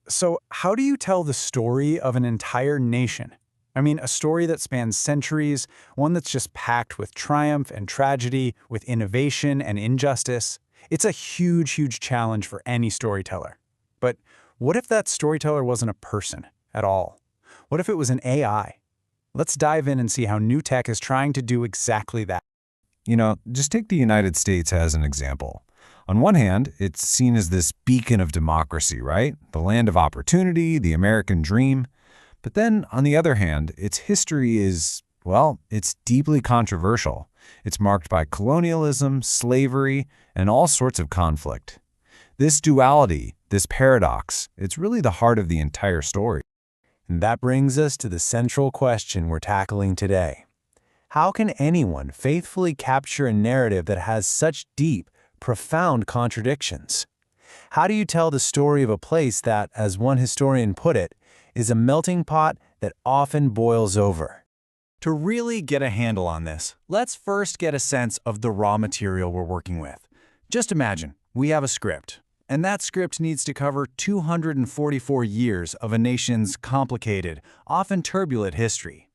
So, how do you tell the story of an entire nation? I mean, a story that spans centuries, one that's just packed with triumph and tragedy, with innovation and injustice. It's a huge, huge challenge for any storyteller. But what if that storyteller wasn't a person at all? What if it was an AI? Let's dive in and see how new tech is trying to do exactly that. Just take the United States as an example. On one hand, it's seen as this beacon of democracy, right? The land of opportunity, the American dream. But then, on the other hand, its history is, well, it's deeply controversial. It's marked by colonialism, slavery, and all sorts of conflict. This duality, this paradox, it's really the heart of the entire story. And that brings us to the central question we're tackling today. How can anyone faithfully capture a narrative that has such deep, profound contradictions? How do you tell the story of a place that, as one historian put it, is a melting pot that often boils over? To really get a handle on this, let's first get a sense of the raw material we're working with. Just imagine, we have a script, and that script needs to cover 244 years of a nation's complicated, often turbulent history.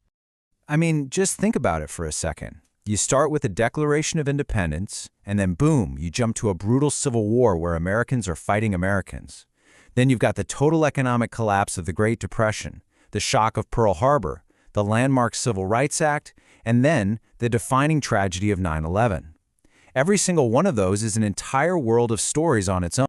I mean, just think about it for a second. You start with the Declaration of Independence, and then boom, you jump to a brutal civil war where Americans are fighting Americans. Then you've got the total economic collapse of the Great Depression, the shock of Pearl Harbor, the landmark Civil Rights Act, and then the defining tragedy of 9/11. Every single one of those is an entire world of stories on its own.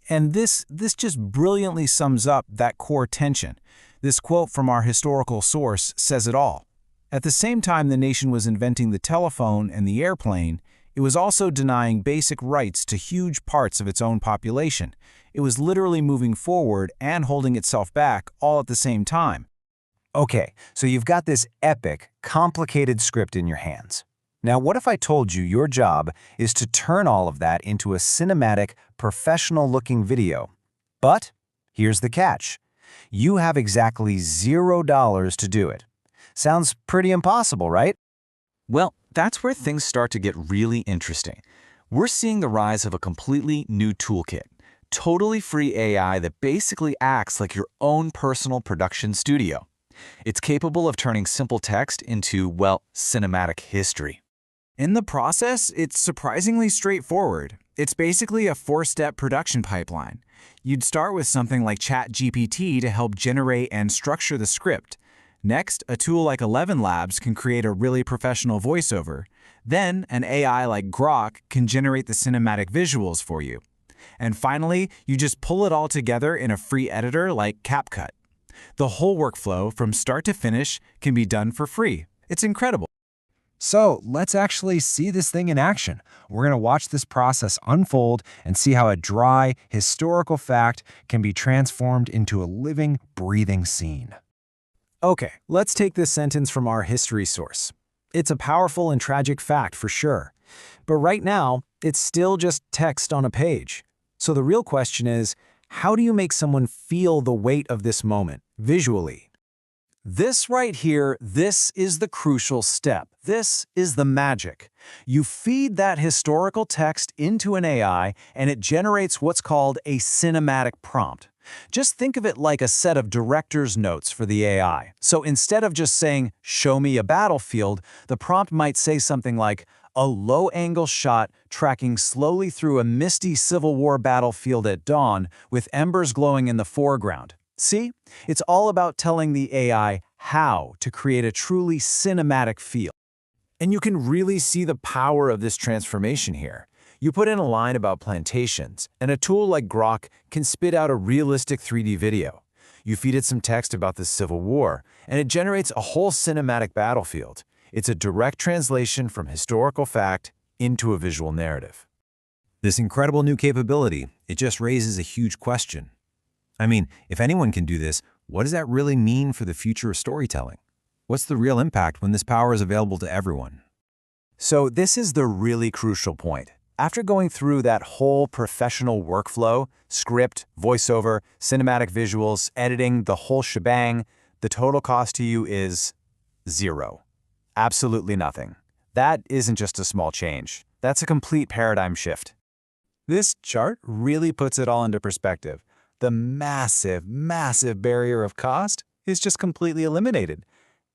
And this just brilliantly sums up that core tension. This quote from our historical source says it all. At the same time the nation was inventing the telephone and the airplane, it was also denying basic rights to huge parts of its own population. It was literally moving forward and holding itself back all at the same time. Okay, so you've got this epic, complicated script in your hands. Now, what if I told you your job is to turn all of that into a cinematic, professional-looking video? But here's the catch. You have exactly $0 to do it. Sounds pretty impossible, right? Well, that's where things start to get really interesting. We're seeing the rise of a completely new toolkit, totally free AI that basically acts like your own personal production studio. It's capable of turning simple text into, well, cinematic history. In the process, it's surprisingly straightforward. It's basically a four-step production pipeline. You'd start with something like ChatGPT to help generate and structure the script. Next, a tool like 11 Labs can create a really professional voiceover. Then, an AI like Grok can generate the cinematic visuals for you. And finally, you just pull it all together in a free editor like CapCut. The whole workflow, from start to finish, can be done for free. It's incredible. So let's actually see this thing in action. We're going to watch this process unfold and see how a dry, historical fact can be transformed into a living, breathing scene. Okay, let's take this sentence from our history source. It's a powerful and tragic fact for sure. But right now, it's still just text on a page. So the real question is, how do you make someone feel the weight of this moment, visually? This right here, this is the crucial step. This is the magic. You feed that historical text into an AI, and it generates what's called a cinematic prompt. Just think of it like a set of director's notes for the AI. So instead of just saying, "Show me a battlefield," the prompt might say something like, "A low-angle shot tracking slowly through a misty Civil War battlefield at dawn with embers glowing in the foreground." See? It's all about telling the AI how to create a truly cinematic feel. And you can really see the power of this transformation here. You put in a line about plantations, and a tool like Grok can spit out a realistic 3D video. You feed it some text about the Civil War, and it generates a whole cinematic battlefield. It's a direct translation from historical fact into a visual narrative. This incredible new capability, it just raises a huge question. I mean, if anyone can do this, what does that really mean for the future of storytelling? What's the real impact when this power is available to everyone? So this is the really crucial point. After going through that whole professional workflow, script, voiceover, cinematic visuals, editing, the whole shebang, the total cost to you is zero. Absolutely nothing. That isn't just a small change. That's a complete paradigm shift. This chart really puts it all into perspective. the massive, massive barrier of cost is just completely eliminated.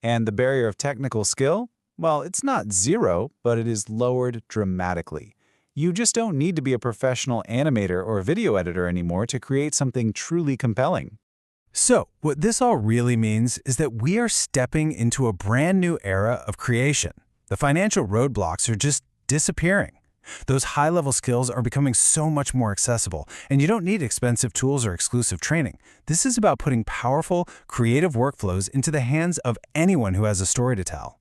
And the barrier of technical skill? Well, it's not zero, but it is lowered dramatically. You just don't need to be a professional animator or video editor anymore to create something truly compelling. So, what this all really means is that we are stepping into a brand new era of creation. The financial roadblocks are just disappearing. Those high-level skills are becoming so much more accessible, and you don't need expensive tools or exclusive training. This is about putting powerful, creative workflows into the hands of anyone who has a story to tell.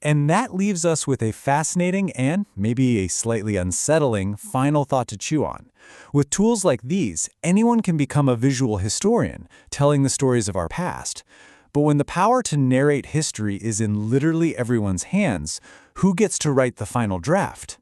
And that leaves us with a fascinating and maybe a slightly unsettling final thought to chew on. With tools like these, anyone can become a visual historian, telling the stories of our past. But when the power to narrate history is in literally everyone's hands, who gets to write the final draft?